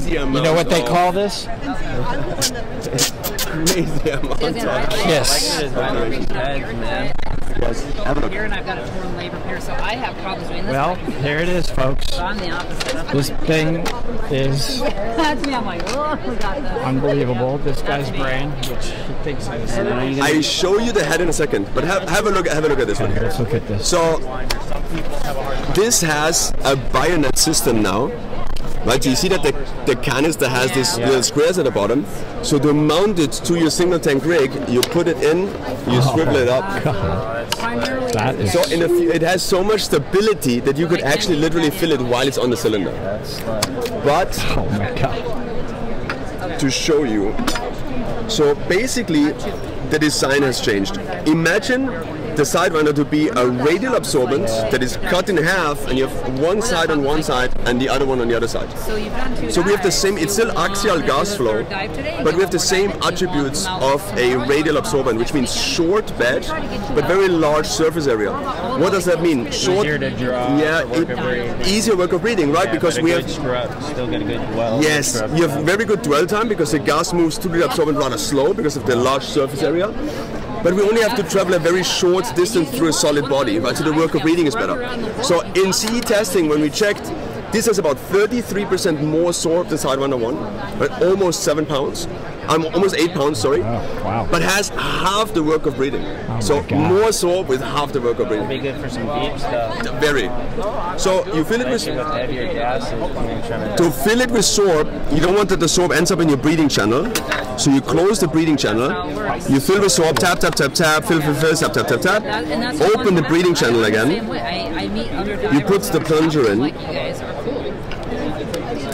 crazy amount. You know what they call this? Crazy amount of KISS. Here and I've got a torn labor here, so I have problems doing this. Well, here it is, folks. So I'm the opposite. This thing is That's me. I'm like, oh, we got that. unbelievable. This guy's brain, which he thinks is. I show you the head in a second, but have a look at this one here. Let's look at this. So this has a bayonet system now. Right, you see that the canister has these little squares at the bottom. So to mount it to your single tank rig, you put it in, you swivel it up. That is So it has so much stability that you could actually literally fill it while it's on the cylinder. But oh my god. to show you, so basically the design has changed. Imagine the Sidewinder to be a radial absorbent that is cut in half, and you have one side on one side and the other one on the other side. So we have the same, it's still axial gas flow, but we have the same attributes of a radial absorbent, which means short bed, but very large surface area. What does that mean? Short, easier to draw, easier work of breathing, right? Because we have still get a good dwell. Yes, you have very good dwell time because the gas moves through the absorbent rather slow because of the large surface area. But we only have to travel a very short distance through a solid body, right? So the work of breathing is better. So in CE testing, when we checked, this has about 33% more sorb than Sidewinder 1, right? Almost 7 pounds. Almost 8 pounds, sorry. Oh, wow. But has half the work of breathing. Oh so more sorb with half the work of breathing. Be good for some deep stuff. Very. So you fill it with heavier gases. To fill it with sorb, you don't want that the sorb ends up in your breathing channel. So you close the breathing channel, you fill with sorb, tap, tap, tap, tap, fill, tap, tap, tap, tap, open the breathing channel again, you put the plunger in.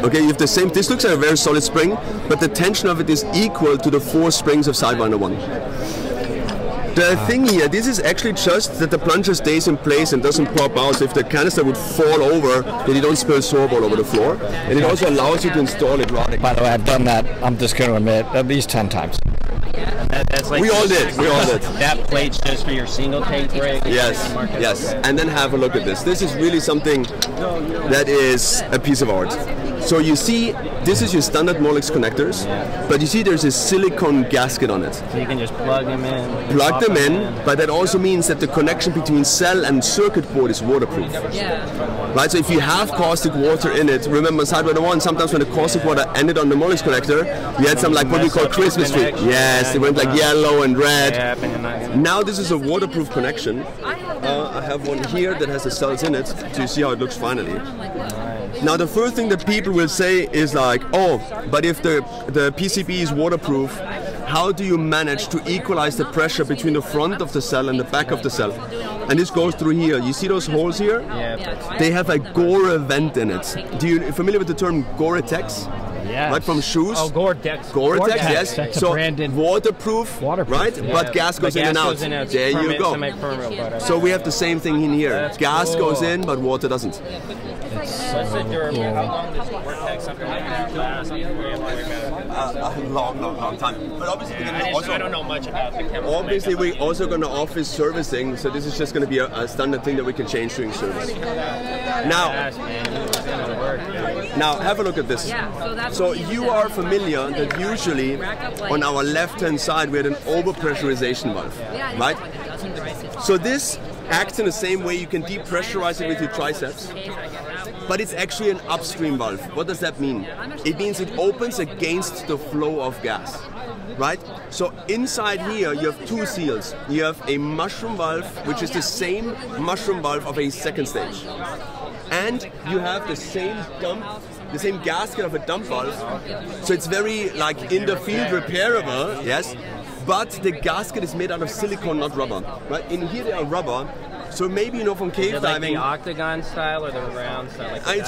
Okay, you have the same, this looks like a very solid spring, but the tension of it is equal to the 4 springs of Sidewinder 1. The thing here, this is actually just that the plunger stays in place and doesn't pop out. So if the canister would fall over, then you don't spill sorb all over the floor. And it also allows you to install it rather. By the way, I've done that, I'm just going to admit, at least 10 times. That's like We all did. That plate's just for your single tank rig. Yes. And then have a look at this. This is really something that is a piece of art. So you see, this is your standard Molex connectors, but you see there's a silicone gasket on it. So you can just plug them in. Plug them in, but that also means that the connection between cell and circuit board is waterproof. Right, so if you have caustic water in it, remember Sidewinder 1, sometimes when the caustic water ended on the Molex connector, you had some like what we call Christmas tree. Yes, they went like yellow and red. Now this is a waterproof connection. I have one here that has the cells in it, so you see how it looks finally. Now the first thing that people will say is like, oh, but if the PCB is waterproof, how do you manage to equalize the pressure between the front of the cell and the back of the cell? And this goes through here. You see those holes here? Yeah. They have a Gore vent in it. Are you familiar with the term Gore-Tex? Yes. Right, from shoes? Oh, Gore-Tex. Gore-Tex, yes. That's so waterproof, right? yeah. But gas goes in and out. There you go. So we have the same thing in here. Gas goes in, but water doesn't. How long does Gore-Tex something like that last? A long time. But obviously, I don't know much about the chemical. Obviously, we're also going to offer servicing, so this is just going to be a standard thing that we can change during service. Now, have a look at this. So you are familiar that usually on our left-hand side we had an overpressurization valve, right? So this acts in the same way. You can depressurize it with your triceps, but it's actually an upstream valve. What does that mean? It means it opens against the flow of gas, right? So inside here you have 2 seals. You have a mushroom valve, which is the same mushroom valve of a second stage. And you have the same gasket of a dump valve. So it's very like in the field repairable, yes. But the gasket is made out of silicone, not rubber. Right? In here they are rubber. So maybe you know from cave diving. The octagon style or the round style? Like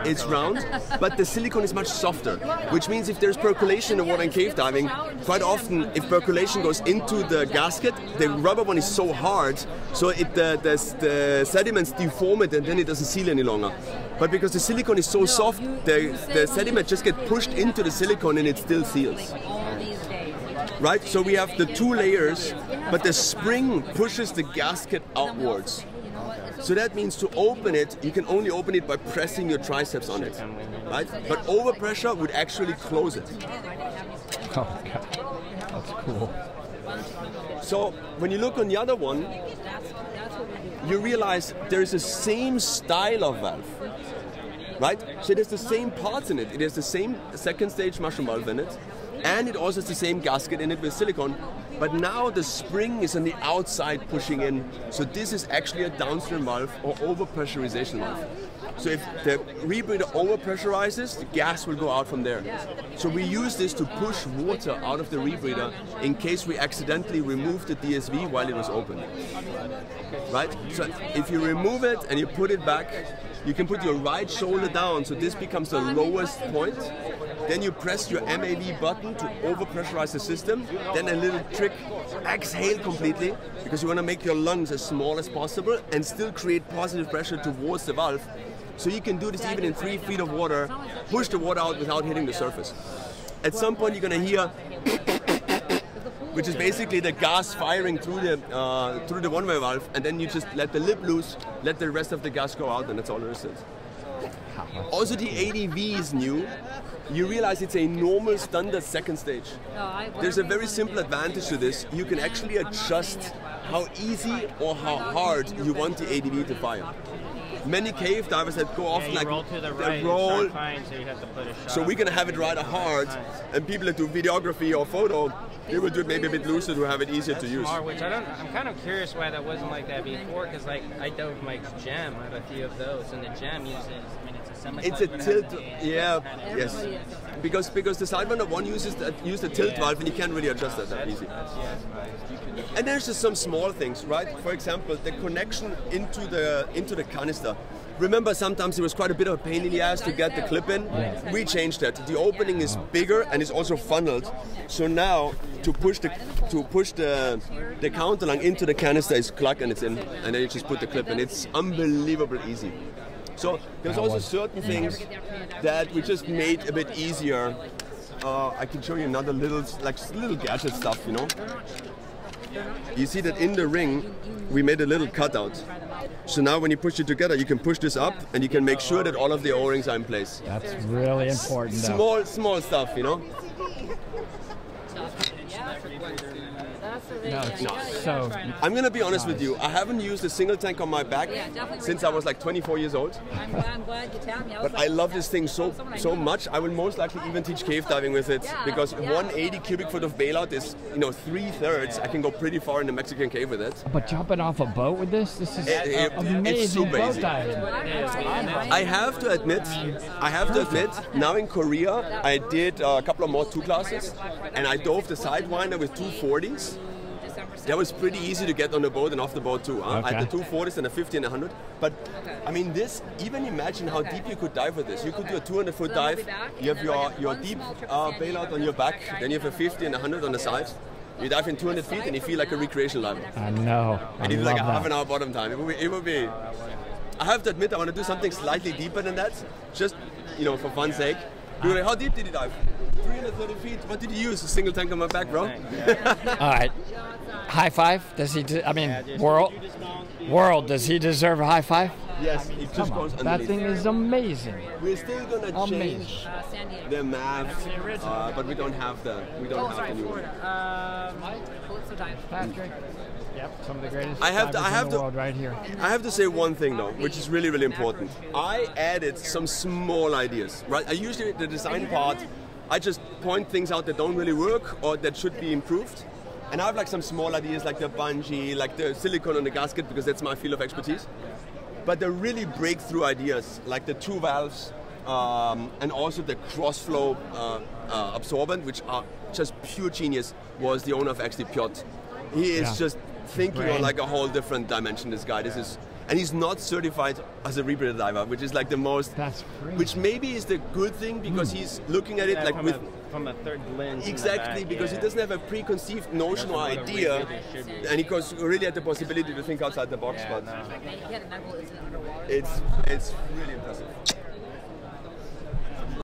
it's round, but the silicone is much softer, which means if there's percolation in the water in cave diving, quite often if percolation goes into the gasket, the rubber one is so hard, so the sediments deform it and then it doesn't seal any longer. But because the silicone is so soft, the sediment just gets pushed into the silicone and it still seals. Right, so we have the 2 layers, but the spring pushes the gasket outwards. So that means to open it, you can only open it by pressing your triceps on it. right? But overpressure would actually close it. Oh, God. That's cool. So when you look on the other one, you realize there is the same style of valve, right? So it has the same parts in it. It has the same second stage mushroom valve in it, and it also has the same gasket in it with silicone. But now the spring is on the outside pushing in. So this is actually a downstream valve or overpressurization valve. So if the rebreather overpressurizes, the gas will go out from there. So we use this to push water out of the rebreather in case we accidentally remove the DSV while it was open. Right? So if you remove it and you put it back, you can put your right shoulder down, so this becomes the lowest point. Then you press your MAV button to overpressurize the system. Then a little trick, exhale completely, because you want to make your lungs as small as possible and still create positive pressure towards the valve. So you can do this even in 3 feet of water, push the water out without hitting the surface. At some point you're going to hear, which is basically the gas firing through the one-way valve, and then you just let the lip loose, let the rest of the gas go out, and that's all there is to it. Also the ADV is new. You realize it's a normal standard second stage. There's a very simple advantage to this. You can actually adjust how easy or how hard you want the ADV to fire. Many cave divers that go off you like roll to the right, roll. fine, so you have to put a shot. So we're gonna have it rather hard, and people that do videography or photo, they will do it maybe a bit looser to have it easier to use. Smart, which I'm kind of curious why that wasn't like that before, because like I dove Mike's gem. I have a few of those, and the gem uses. I mean, it's a semi. It's a tilt, yeah, yes. Because the Sidewinder 1 uses the tilt valve, and you can't really adjust that easy. And there's just some small things, right? For example, the connection into the canister. Remember, sometimes it was quite a bit of a pain in the ass to get the clip in. We changed that. The opening is bigger and it's also funneled. So now to push the counter lung into the canister is cluck and it's in, and then you just put the clip in. It's unbelievably easy. So there's also certain things that we just made a bit easier. I can show you another little gadget stuff, you know. You see that in the ring, we made a little cutout. So now when you push it together, you can push this up and you can make sure that all of the O-rings are in place. That's really important. Small stuff, you know. No, so I'm gonna be honest with you. I haven't used a single tank on my back since I was like 24 years old. I'm glad you tell me. But I love this thing so much. I will most likely even teach cave diving with it, because 180 cubic foot of bailout is 3/3. I can go pretty far in the Mexican cave with it. But jumping off a boat with this is amazing. It's super boat easy. diving. I have to admit, now in Korea, I did a couple of more 2 classes, and I dove the Sidewinder with 240s. That was pretty easy to get on the boat and off the boat too. I had the 240s and a 50 and a 100. But I mean, this, even imagine how deep you could dive with this. You could do a 200-foot dive. You have your deep bailout on your back, then you have a 50 and a 100 on the side. You dive in 200 feet and you feel like a recreation diver. I know. And you do like a half an hour bottom time. It would be. I have to admit, I want to do something slightly deeper than that, just for fun's sake. Like, how deep did you dive? 330 feet. What did you use? A single tank on my back, bro? All right. High five? Does he? World? Does he deserve a high five? Yes. It just goes underneath. That thing is amazing. We're still gonna change the map, but we don't have the new one. Patrick. Yep, some of the greatest I have in the world right here. I have to say one thing though, which is really, really important. I added some small ideas, right? I usually, the design part, I just point things out that don't really work or that should be improved. And I have like some small ideas like the bungee, like the silicone on the gasket, because that's my field of expertise. But the really breakthrough ideas, like the 2 valves, and also the cross-flow absorbent, which are just pure genius, was the owner of actually Piotr. He is just thinking on like a whole different dimension, this guy. And he's not certified as a rebreather diver, which is like the most, which maybe is the good thing, because he's looking at it like from a third lens. Exactly, because he doesn't have a preconceived notion or idea, and he goes really at the possibility to think outside the box. But it's really impressive.